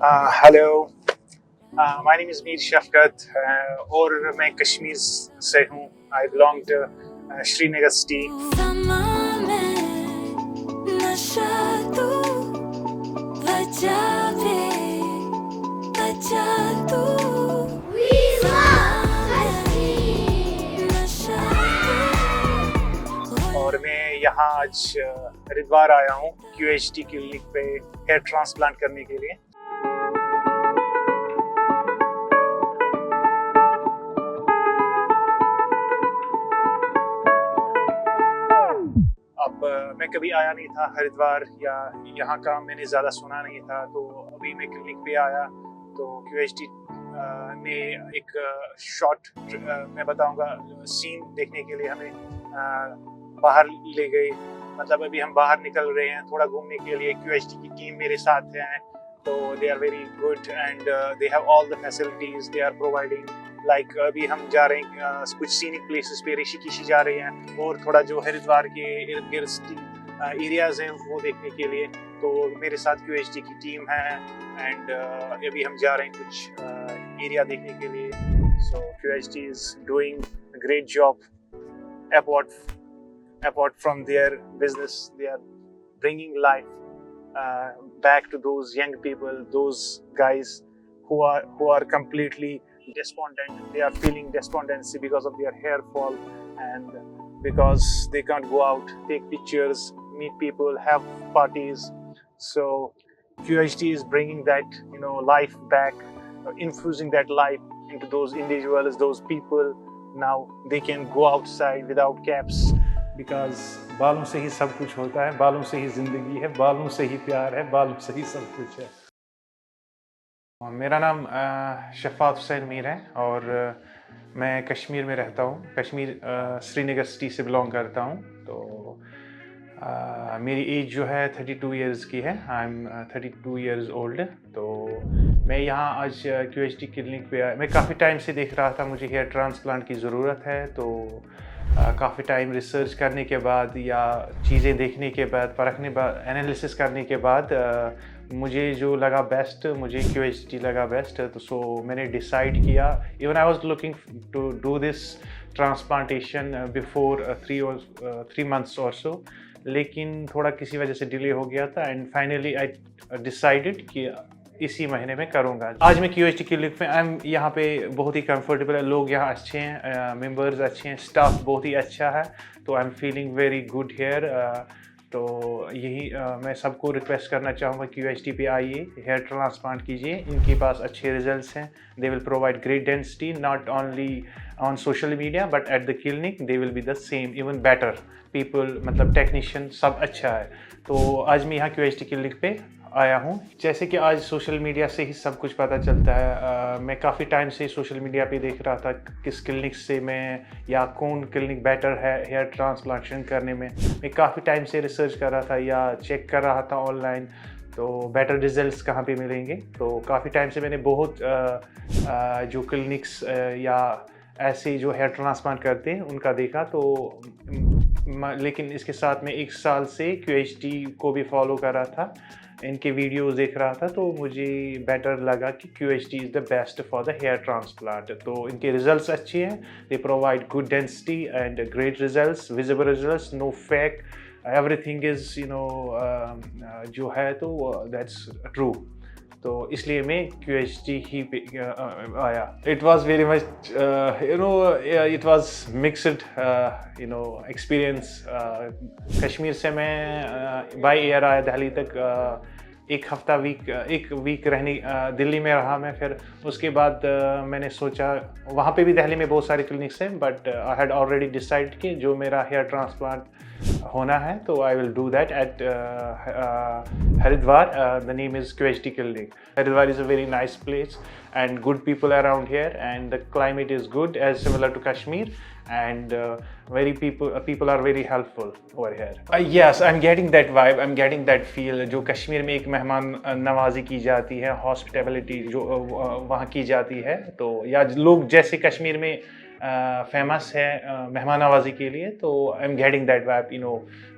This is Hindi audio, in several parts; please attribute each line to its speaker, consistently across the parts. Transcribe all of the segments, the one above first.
Speaker 1: Hello, my name is Mir Shafaqat और मैं कश्मीर से हूँ। I belong to Srinagar city. और मैं यहाँ आज हरिद्वार आया हूँ QHT क्लिनिक पे हेयर ट्रांसप्लांट करने के लिए। अब मैं कभी आया नहीं था हरिद्वार, या यहाँ का मैंने ज़्यादा सुना नहीं था, तो अभी मैं क्लिनिक पे आया तो QHT ने एक शॉर्ट मैं बताऊंगा सीन देखने के लिए हमें बाहर ले गए। मतलब अभी हम बाहर निकल रहे हैं थोड़ा घूमने के लिए। QHT की टीम मेरे साथ है, तो they are very good and they have all the facilities they are providing. Like अभी हम जा रहे हैं कुछ सीनिक प्लेसेस पे, ऋषिकेश जा रहे हैं और थोड़ा जो हरिद्वार के इर्द गिर्द एरियाज हैं वो देखने के लिए। तो मेरे साथ QHT की टीम है एंड अभी हम जा रहे हैं कुछ एरिया देखने के लिए। सो QHT is doing a great job. Apart from their business, they are bringing life back to those young people, those guys who are completely despondent. They are feeling despondency because of their hair fall and because they can't go out, take pictures, meet people, have parties. So QHT is bringing that, life back, infusing that life into those individuals, those people. Now they can go outside without caps.
Speaker 2: Because बालों से ही सब कुछ होता है, बालों से ही ज़िंदगी है, बालों से ही प्यार है, बालों से ही सब कुछ है। मेरा नाम शफ़ात हुसैन मीर है और मैं कश्मीर में रहता हूँ। कश्मीर श्रीनगर सिटी से बिलोंग करता हूँ। तो मेरी एज जो है 32 इयर्स की है। I am 32 years old. तो मैं यहाँ आज QHT क्लिनिक पे आया। मैं काफ़ी टाइम से देख रहा था मुझे हेयर ट्रांसप्लांट की ज़रूरत है। तो काफ़ी टाइम रिसर्च करने के बाद या चीज़ें देखने के बाद, परखने बाद, एनालिसिस करने के बाद मुझे जो लगा बेस्ट, मुझे QHT लगा बेस्ट। तो सो मैंने डिसाइड किया। Even I was looking to do this transplantation before 3 months और सो, लेकिन थोड़ा किसी वजह से डिले हो गया था एंड फाइनली आई डिसाइडेड कि इसी महीने में करूँगा। आज मैं QHT क्लिनिक में, आई एम यहाँ पे बहुत ही कंफर्टेबल है। लोग यहाँ अच्छे हैं, मेंबर्स अच्छे हैं, स्टाफ बहुत ही अच्छा है। तो I am feeling very good here. तो यही मैं सबको रिक्वेस्ट करना चाहूँगा, QHT पे आइए, हेयर ट्रांसप्लांट कीजिए। इनके पास अच्छे रिजल्ट्स हैं। They will provide great density, not only on social media but at the clinic they will be the same, even better. People, मतलब टेक्नीशियन सब अच्छा है। तो आज मैं यहाँ QHT क्लिनिक पे आया हूँ। जैसे कि आज सोशल मीडिया से ही सब कुछ पता चलता है। मैं काफ़ी टाइम से सोशल मीडिया पे देख रहा था किस क्लिनिक से मैं, या कौन क्लिनिक बेटर है हेयर ट्रांसप्लांटेशन करने में। मैं काफ़ी टाइम से रिसर्च कर रहा था या चेक कर रहा था ऑनलाइन, तो बेटर रिजल्ट्स कहाँ पे मिलेंगे। तो काफ़ी टाइम से मैंने बहुत जो क्लिनिक्स या ऐसे जो हेयर ट्रांसप्लांट करते हैं उनका देखा। तो लेकिन इसके साथ में 1 साल से QHT को भी फॉलो कर रहा था, इनके वीडियोस देख रहा था। तो मुझे बेटर लगा कि QHT is the best for the hair transplant. तो इनके रिजल्ट्स अच्छे हैं। They provide good density and great results, visible results, no fake, everything is जो है तो दैट्स ट्रू। तो इसलिए मैं QHT ही पे आया। It was very much it was mixed experience. Kashmir से मैं बाय एयर आया दिल्ली तक। एक वीक रहने दिल्ली में रहा मैं। फिर उसके बाद मैंने सोचा, वहाँ पे भी दिल्ली में बहुत सारे क्लिनिक्स हैं, but I had already decide कि जो मेरा हेयर ट्रांसप्लांट होना है तो I will do that at Haridwar. The name is QHT Clinic. Haridwar is a very nice place and good people around here, and the climate is good as similar to Kashmir, and people are very helpful over here. Yes, I'm getting that vibe, I'm getting that feel जो कश्मीर में एक मेहमान नवाजी की जाती है, हॉस्पिटैलिटी जो वहाँ की जाती है। तो या लोग जैसे कश्मीर में फेमस है मेहमान नवाजी के लिए, तो I am getting that vibe, you know.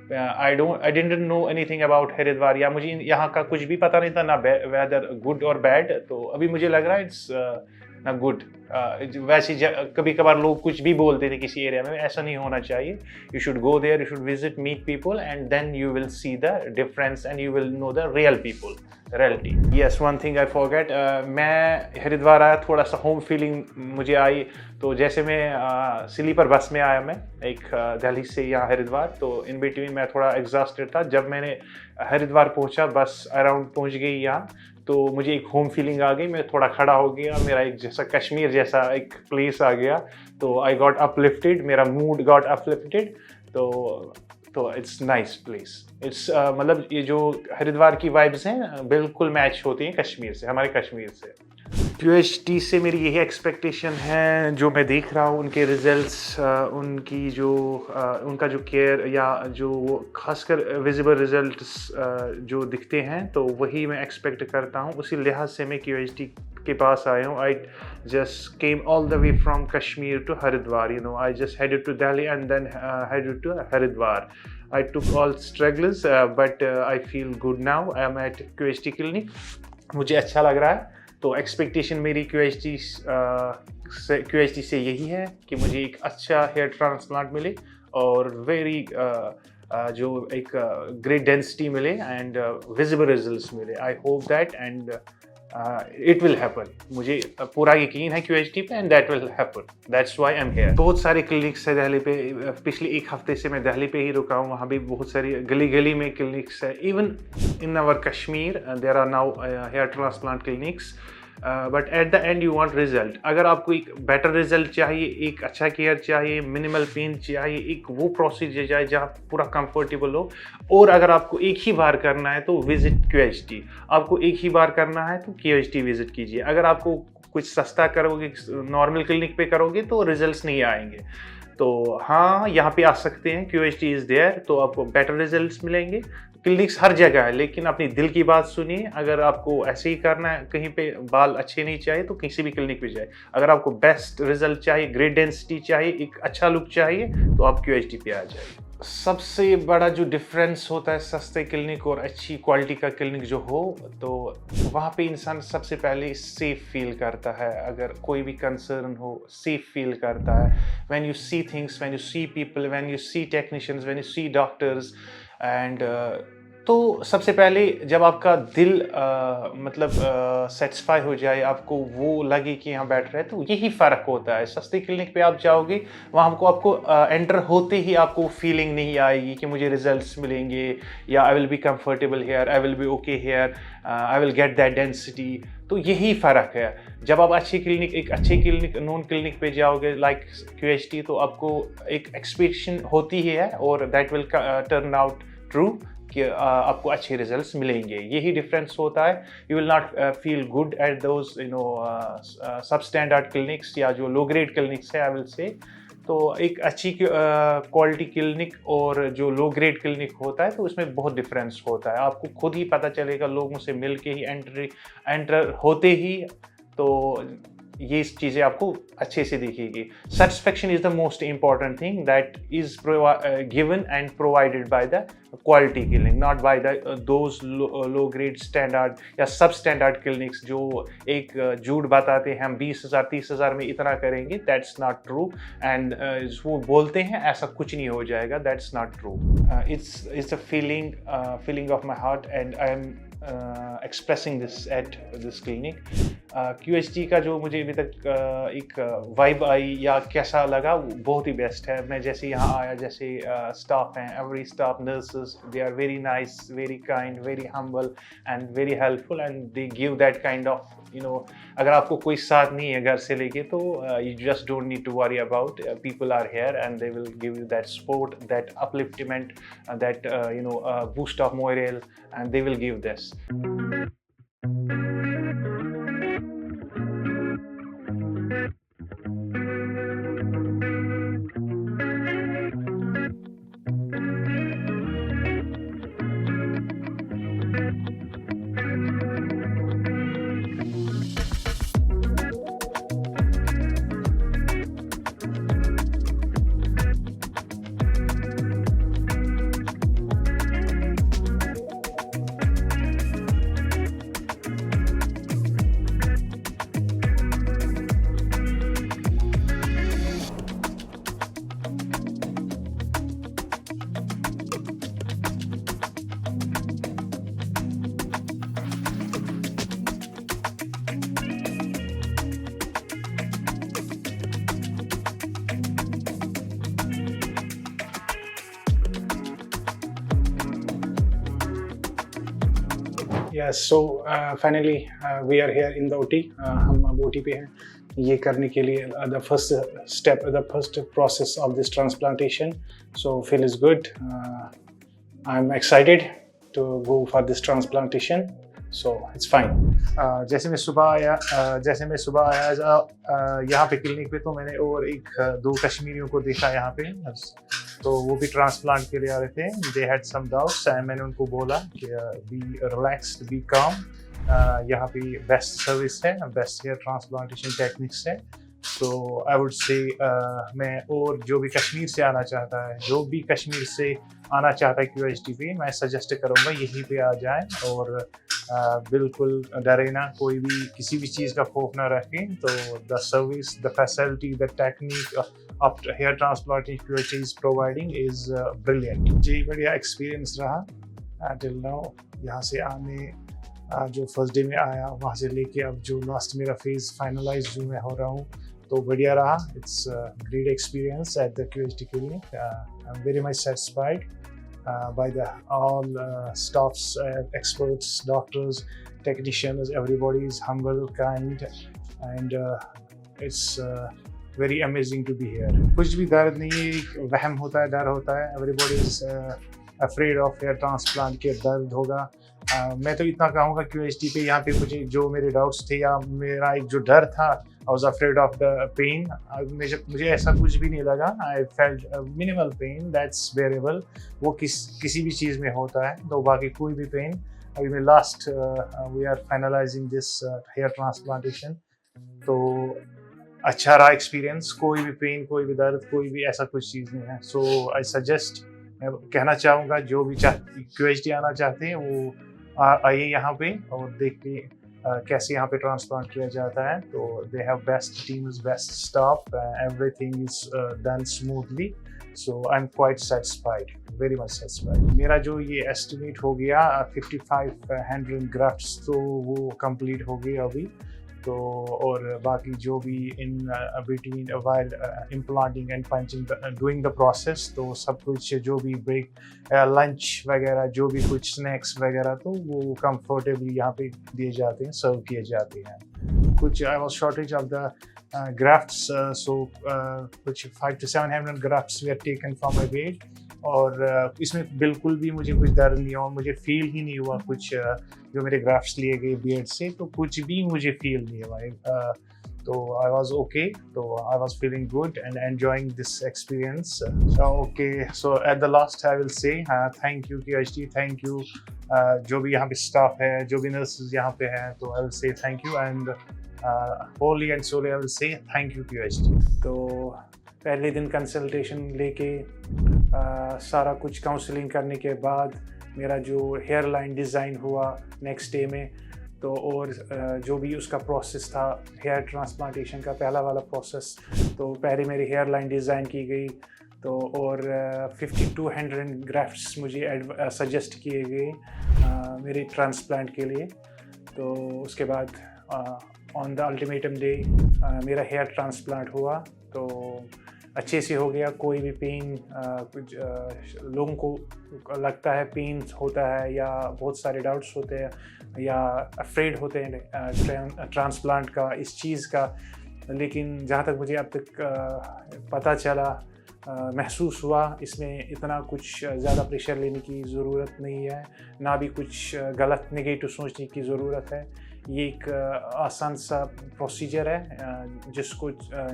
Speaker 2: I didn't know anything about Haridwar, या मुझे यहाँ का कुछ भी पता नहीं था, ना वेदर गुड और बैड। तो अभी मुझे लग रहा है इट्स ना गुड। वैसे कभी कभार लोग कुछ भी बोलते थे किसी एरिया में, ऐसा नहीं होना चाहिए। You should go there, you should visit, meet people, and then you will see the difference and you will know the real people, reality. Yes, one thing I forget, मैं हरिद्वार आया, थोड़ा सा होम फीलिंग मुझे आई। तो जैसे मैं स्लीपर बस में आया, मैं एक दिल्ली से यहाँ हरिद्वार, तो इन बिटवीन मैं थोड़ा एग्जॉस्टेड था। जब मैंने हरिद्वार पहुँचा, बस अराउंड पहुँच गई यहाँ, तो मुझे एक होम फीलिंग आ गई। मैं थोड़ा खड़ा हो गया, मेरा एक जैसा कश्मीर जैसा एक प्लेस आ गया। तो आई गॉट अपलिफ्टेड, मेरा मूड गॉट अपलिफ्टेड। तो इट्स नाइस प्लेस। इट्स मतलब ये जो हरिद्वार की वाइब्स हैं बिल्कुल मैच होती हैं कश्मीर से, हमारे कश्मीर से। QHT से मेरी यही एक्सपेक्टेशन है, जो मैं देख रहा हूँ उनके रिजल्ट्स, उनकी जो उनका जो केयर, या जो खासकर विजिबल रिजल्ट्स जो दिखते हैं, तो वही मैं एक्सपेक्ट करता हूँ। उसी लिहाज से मैं QHT के पास आया हूँ। I just came all the way from Kashmir to Haridwar, you know. I just headed to Delhi and then headed to Haridwar. I took all struggles, but I feel good now. I am at QHT clinic. मुझे अच्छा लग रहा है। तो एक्सपेक्टेशन मेरी QHT से यही है कि मुझे एक अच्छा हेयर ट्रांसप्लांट मिले, और वेरी जो एक ग्रेट डेंसिटी मिले, एंड विजिबल रिजल्ट्स मिले। I hope that, and it will happen. मुझे पूरा यकीन है QHT पे, and that will happen. That's why I am here. बहुत सारे क्लिनिक्स है दिल्ली पे। पिछले एक हफ्ते से मैं दिल्ली पे ही रुका हूँ। वहाँ भी बहुत सारी गली गली में क्लिनिक्स है। Even in our Kashmir there are now hair transplant clinics, but at the end you want result. अगर आपको एक बेटर रिजल्ट चाहिए, एक अच्छा केयर चाहिए, मिनिमल पेन चाहिए, एक वो प्रोसीजर चाहिए जहाँ पूरा कंफर्टेबल हो, और अगर आपको एक ही बार करना है तो विजिट QHT। आपको एक ही बार करना है तो QHT विजिट कीजिए। अगर आपको कुछ सस्ता करोगे, नॉर्मल क्लिनिक पे करोगे, तो रिजल्ट्स नहीं आएंगे। तो हाँ, यहाँ पे आ सकते हैं, QHT इज़ देयर, तो आपको बेटर रिजल्ट्स मिलेंगे। क्लिनिक्स हर जगह है, लेकिन अपनी दिल की बात सुनिए। अगर आपको ऐसे ही करना है, कहीं पे बाल अच्छे नहीं चाहिए, तो किसी भी क्लिनिक पे जाए। अगर आपको बेस्ट रिजल्ट चाहिए, ग्रेट डेंसिटी चाहिए, एक अच्छा लुक चाहिए, तो आप QHT पे आ जाइए। सबसे बड़ा जो डिफरेंस होता है सस्ते क्लिनिक और अच्छी क्वालिटी का क्लिनिक जो हो, तो वहाँ पे इंसान सबसे पहले सेफ फील करता है। अगर कोई भी कंसर्न हो, सेफ फील करता है। When you see things, when you see people, when you see technicians, when you see doctors, and तो सबसे पहले जब आपका दिल मतलब सेटिस्फाई हो जाए, आपको वो लगे कि यहाँ बैठ रहे हैं, तो यही फ़र्क होता है। सस्ती क्लिनिक पे आप जाओगे, वहाँ आपको एंटर होते ही आपको फीलिंग नहीं आएगी कि मुझे रिजल्ट्स मिलेंगे, या I will be comfortable here, I will be okay here, I will get that density. तो यही फ़र्क है। जब आप अच्छी क्लिनिक, एक अच्छी क्लिनिक, नॉन क्लिनिक पे जाओगे लाइक QHT, तो आपको एक एक्सपेक्टेशन होती ही है, और that will turn out true कि आपको अच्छे रिजल्ट्स मिलेंगे। यही डिफरेंस होता है। You will not feel good at those सब स्टैंडर्ड क्लिनिक्स, या जो लो ग्रेड क्लिनिक्स है, आई विल से। तो एक अच्छी क्वालिटी क्लिनिक और जो लो ग्रेड क्लिनिक होता है, तो उसमें बहुत डिफरेंस होता है। आपको खुद ही पता चलेगा, लोगों से मिल के ही, एंटर होते ही, तो ये चीज़ें आपको अच्छे से दिखेगी। Satisfaction is the most important thing that is given and provided by the quality clinic, not by those low grade standard या सब स्टैंडर्ड क्लिनिक्स जो एक झूठ बताते हैं, हम 20,000 30,000 में इतना करेंगे। That's not true. एंड वो बोलते हैं ऐसा कुछ नहीं हो जाएगा, that's not true. It's a feeling of my heart, and I am expressing this at this clinic. QHT का जो मुझे अभी तक एक वाइब आई या कैसा लगा, वो बहुत ही बेस्ट है। मैं जैसे यहाँ आया, जैसे स्टाफ हैं, every staff, nurses, they are very nice, very kind, very humble and very helpful, and they give that kind of, you know, अगर आपको कोई साथ नहीं है घर से लेके, तो you just don't need to worry about, people are here and they will give you that support, that upliftment, that boost of morale, and they will give this.
Speaker 1: Yes, so finally we are here in the OT. हम अब OT पे हैं. ये करने के लिए the first process of this transplantation. So Phil is good. I'm excited to go for this transplantation. So it's fine. जैसे मैं सुबह आया यहाँ पे क्लिनिक पे, तो मैंने और दो कश्मीरियों को देखा यहाँ पे, तो वो भी ट्रांसप्लांट के लिए आ रहे थे. They had some doubts and मैंने उनको बोला कि बी रिलैक्स्ड, बी काम. यहाँ पे बेस्ट सर्विस है, बेस्ट हेयर ट्रांसप्लांटेशन टेक्निक्स है. तो आई वुड से मैं और जो भी कश्मीर से आना चाहता है, जो भी कश्मीर से आना चाहता है QHT पे, मैं सजेस्ट करूँगा यहीं पे आ जाएं और बिल्कुल डरे ना, कोई भी किसी भी चीज़ का खौफ ना रखें. तो the service, the facility, the technique of hair transplantation QHT is providing is brilliant. जी बढ़िया एक्सपीरियंस रहा टिल नाउ. यहाँ से आने जो फर्स्ट डे में आया, वहाँ से लेके अब जो लास्ट मेरा फेज़ फाइनलाइज जो मैं हो रहा हूँ, तो बढ़िया रहा. It's great experience at the QHT clinic. I am very much satisfied by the all staffs, experts, doctors, technicians. Everybody is humble, kind, and it's very amazing to be here. कुछ भी दर्द नहीं है, वहम होता है, डर होता है. Everybody is afraid of hair transplant के दर्द होगा. मैं तो इतना कहूँगा QHT पे यहाँ पे मुझे जो मेरे डाउट्स थे या मेरा एक जो डर था, I was afraid of the pain. मुझे ऐसा कुछ भी नहीं लगा. I felt minimal pain, that's bearable. वो किसी भी चीज़ में होता है, तो बाकी कोई भी पेन. अभी मैं last we are finalizing this hair transplantation. तो अच्छा रहा एक्सपीरियंस. कोई भी पेन, कोई भी दर्द, कोई भी ऐसा कुछ चीज़ नहीं है. सो आई सजेस्ट, मैं कहना चाहूँगा जो भी QHT आना चाहते हैं वो आइए यहाँ पे और देखिए कैसे यहाँ पे ट्रांसप्लांट किया जाता है. तो they have best teams, best staff, everything is done smoothly. So I am quite satisfied, very much satisfied. मेरा जो ये एस्टिमेट हो गया 5500 ग्राफ्ट्स, तो वो कंप्लीट हो गई अभी. तो और बाकी जो भी in between while implanting and punching doing the process, तो सब कुछ जो भी ब्रेक, लंच वगैरह, जो भी कुछ स्नैक्स वगैरह, तो वो कंफर्टेबली यहाँ पे दिए जाते हैं, सर्व किए जाते हैं. कुछ I was shortage of the grafts, so कुछ 500 to 700 grafts were taken from my weight. और इसमें बिल्कुल भी मुझे कुछ दर्द नहीं हुआ, मुझे फील ही नहीं हुआ कुछ. जो मेरे ग्राफ्ट्स लिए गए बियर्ड से, तो कुछ भी मुझे फील नहीं हुआ. तो आई वाज ओके. तो I was feeling good and enjoying this experience. Okay, so at the last I will say thank you QHT, thank you जो भी यहाँ पे स्टाफ है, जो भी नर्सेज यहाँ पे हैं. तो आई will say thank you and wholly and solely I will say thank you QHT. तो पहले दिन कंसल्टेशन लेके सारा कुछ काउंसलिंग करने के बाद मेरा जो हेयर लाइन डिज़ाइन हुआ नेक्स्ट डे में, तो और जो भी उसका प्रोसेस था हेयर ट्रांसप्लांटेशन का, पहला वाला प्रोसेस, तो पहले मेरी हेयर लाइन डिज़ाइन की गई. तो और 5200 ग्राफ्ट्स मुझे सजेस्ट किए गए मेरे ट्रांसप्लांट के लिए. तो उसके बाद ऑन द अल्टीमेटम डे मेरा हेयर ट्रांसप्लांट हुआ. तो अच्छे से हो गया. कोई भी पेन, कुछ लोगों को लगता है पेन होता है या बहुत सारे डाउट्स होते हैं या अफ्रेड होते हैं ट्रांसप्लांट का, इस चीज़ का. लेकिन जहाँ तक मुझे अब तक पता चला, महसूस हुआ, इसमें इतना कुछ ज़्यादा प्रेशर लेने की ज़रूरत नहीं है, ना भी कुछ गलत नेगेटिव सोचने की ज़रूरत है. ये एक आसान सा प्रोसीजर है, जिसको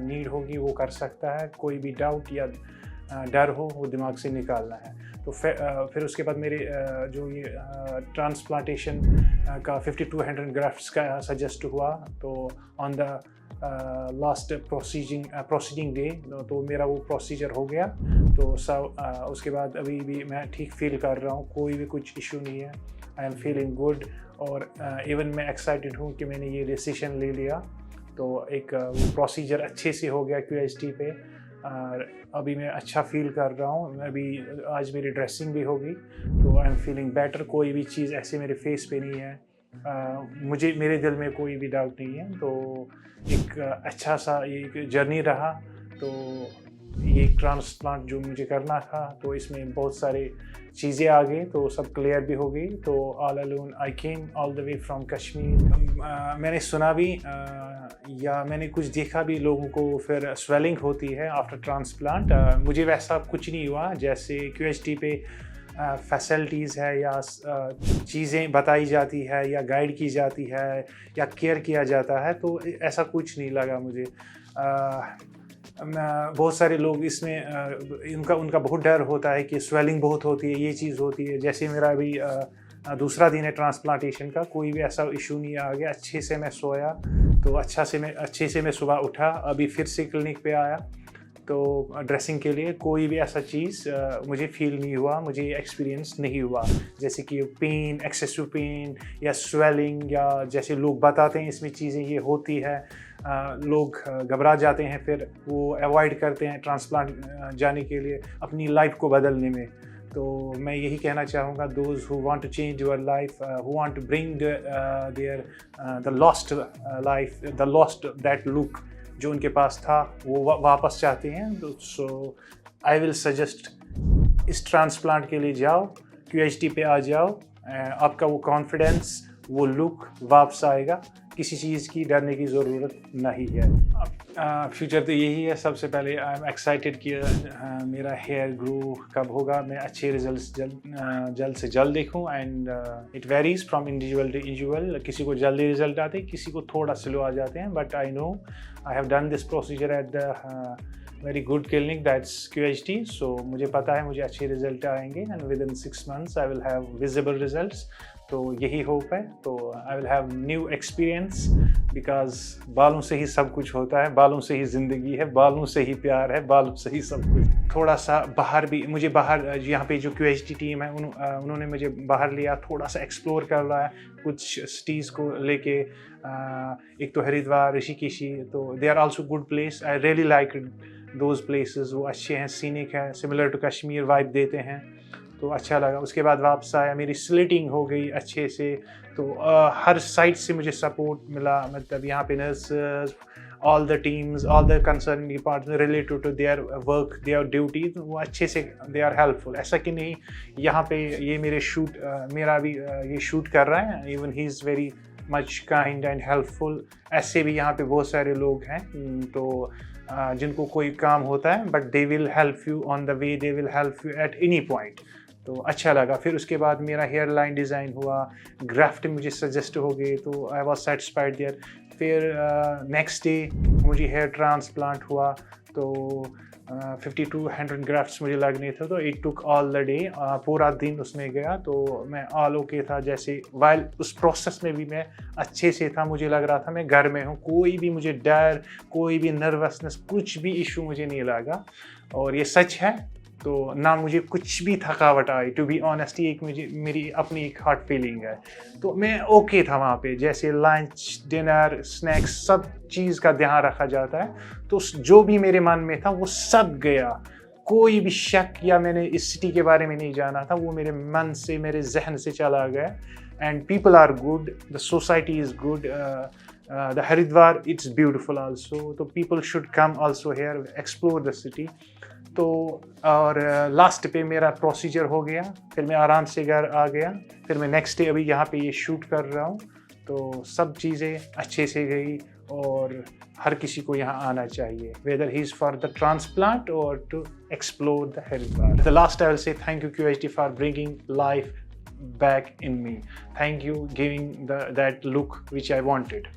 Speaker 1: नीड होगी वो कर सकता है. कोई भी डाउट या डर हो वो दिमाग से निकालना है. तो फिर उसके बाद मेरे जो ये ट्रांसप्लांटेशन का 5200 ग्राफ्ट्स का सजेस्ट हुआ. तो on the last proceeding day तो मेरा वो प्रोसीजर हो गया. तो सब उसके बाद अभी भी मैं ठीक फील कर रहा हूँ, कोई भी कुछ इशू नहीं है. आई एम फीलिंग गुड. और इवन मैं एक्साइटेड हूँ कि मैंने ये डिसीजन ले लिया. तो एक वो प्रोसीजर अच्छे से हो गया QHT पे. अभी मैं अच्छा फील कर रहा हूँ. अभी आज मेरी ड्रेसिंग भी होगी, तो आई एम फीलिंग बेटर. कोई भी चीज़ ऐसे मेरे फेस पे नहीं है. मेरे दिल में कोई भी डाउट नहीं है. तो एक अच्छा सा एक जर्नी रहा. तो
Speaker 2: ये ट्रांसप्लांट जो मुझे करना था, तो इसमें बहुत सारे चीज़ें आ गई, तो सब क्लियर भी हो गई। तो all alone I came all the way from Kashmir. मैंने सुना भी या मैंने कुछ देखा भी लोगों को फिर स्वेलिंग होती है आफ्टर ट्रांसप्लांट। मुझे वैसा कुछ नहीं हुआ जैसे QHT पे फैसिलिटीज़ है या चीज़ें बताई जाती है या गाइड की जाती है या केयर किया जाता है, तो ऐसा कुछ नहीं लगा मुझे। बहुत सारे लोग इसमें उनका बहुत डर होता है कि स्वेलिंग बहुत होती है, ये चीज़ होती है। जैसे मेरा अभी दूसरा दिन है ट्रांसप्लांटेशन का, कोई भी ऐसा इशू नहीं आ गया। अच्छे से मैं सोया, तो अच्छे से मैं सुबह उठा, अभी फिर से क्लिनिक पे आया तो ड्रेसिंग के लिए। कोई भी ऐसा चीज़ मुझे फील नहीं हुआ, मुझे एक्सपीरियंस नहीं हुआ जैसे कि पेन, एक्सेसिव पेन या स्वेलिंग, या जैसे लोग बताते हैं इसमें चीज़ें ये होती है। लोग घबरा जाते हैं, फिर वो अवॉइड करते हैं ट्रांसप्लांट जाने के लिए अपनी लाइफ को बदलने में। तो मैं यही कहना चाहूँगा, those who want to change your life, who want to bring there the lost life, the lost that look जो उनके पास था, वो वापस चाहते हैं, तो सो आई विल सजेस्ट इस ट्रांसप्लांट के लिए जाओ, QHT पे आ जाओ। आपका वो कॉन्फिडेंस, वो लुक वापस आएगा। किसी चीज़ की डरने की ज़रूरत नहीं है। फ्यूचर तो यही है। सबसे पहले आई एम एक्साइटेड कि मेरा हेयर ग्रो कब होगा, मैं अच्छे रिजल्ट्स जल्द से जल्द देखूं। And it varies from individual to individual. किसी को जल्दी रिजल्ट आते हैं, किसी को थोड़ा स्लो आ जाते हैं, but I know I have done this procedure at the very good clinic, that's QHT। सो मुझे पता है मुझे अच्छे रिजल्ट आएंगे and with in 6 months I will have visible results. तो यही होप है। तो I will have new experience, because बालों से ही सब कुछ होता है, बालों से ही ज़िंदगी है, बालों से ही प्यार है, बालों से ही सब कुछ। थोड़ा सा बाहर भी मुझे यहाँ पे जो QHT टीम है उन्होंने मुझे बाहर लिया, थोड़ा सा एक्सप्लोर कर रहा है कुछ सिटीज़ को लेके। एक तो हरिद्वार, ऋषिकेशी, तो they are also good place. I really like those places. वो अच्छे हैं, सीनिक है, सिमिलर टू कश्मीर वाइब देते हैं, तो अच्छा लगा। उसके बाद वापस आया, मेरी स्लिटिंग हो गई अच्छे से। तो हर साइड से मुझे सपोर्ट मिला, मतलब यहाँ पे nurses, all the teams, all the concern department related to their work, their duty, वो अच्छे से दे आर हेल्पफुल। ऐसा कि नहीं यहाँ पे ये मेरा भी ये शूट कर रहा है, even he is very much kind and helpful. ऐसे भी यहाँ पे बहुत सारे लोग हैं तो जिनको कोई काम होता है, but they will help you on the way, they will help you at any point. तो अच्छा लगा। फिर उसके बाद मेरा हेयर लाइन डिज़ाइन हुआ, ग्राफ्ट मुझे सजेस्ट हो गए, तो आई वॉज सेटिस्फाइड देयर। फिर नेक्स्ट डे मुझे हेयर ट्रांसप्लांट हुआ, तो 50 to 100 ग्राफ्ट्स मुझे लगने थे, तो it took all the day, पूरा दिन उसमें गया। तो मैं ऑल ओके था, जैसे वाइल उस प्रोसेस में भी मैं अच्छे से था, मुझे लग रहा था मैं घर में हूँ। कोई भी मुझे डर, कोई भी नर्वसनेस, कुछ भी इशू मुझे नहीं लगा, और ये सच है। तो ना मुझे कुछ भी थकावट आई, टू बी ऑनेस्ट। एक मेरी अपनी एक हार्ट फीलिंग है, तो मैं ओके था वहाँ पे। जैसे लंच, डिनर, स्नैक्स, सब चीज़ का ध्यान रखा जाता है, तो जो भी मेरे मन में था वो सब गया। कोई भी शक या मैंने इस सिटी के बारे में नहीं जाना था, वो मेरे मन से, मेरे जहन से चला गया। And people are good, the society is good, the Haridwar it's beautiful also, तो people should come also here, explore the city. तो और लास्ट पे मेरा प्रोसीजर हो गया, फिर मैं आराम से घर आ गया। फिर मैं नेक्स्ट डे अभी यहाँ पे ये शूट कर रहा हूँ, तो सब चीज़ें अच्छे से गई, और हर किसी को यहाँ आना चाहिए, whether he is for the transplant और to explore the Haridwar. The last I will say thank you QHT for bringing life back in me. Thank you giving that look which I wanted.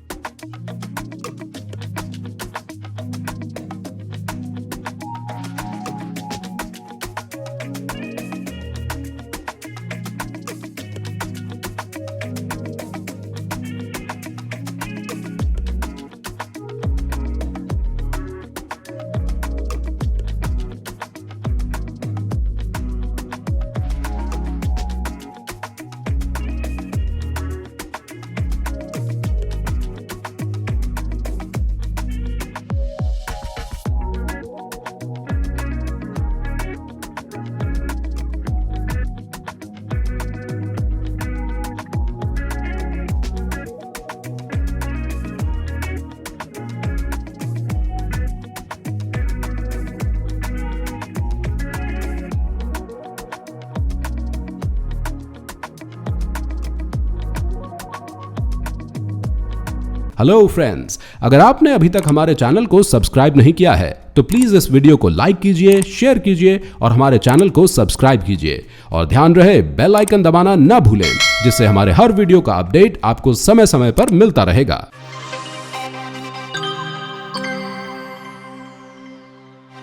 Speaker 3: Hello friends, अगर आपने अभी तक हमारे चैनल को सब्सक्राइब नहीं किया है तो प्लीज इस वीडियो को लाइक कीजिए, शेयर कीजिए और हमारे चैनल को सब्सक्राइब कीजिए। और ध्यान रहे बेल आइकन दबाना ना भूलें, जिससे हमारे हर वीडियो का अपडेट आपको समय समय पर मिलता रहेगा।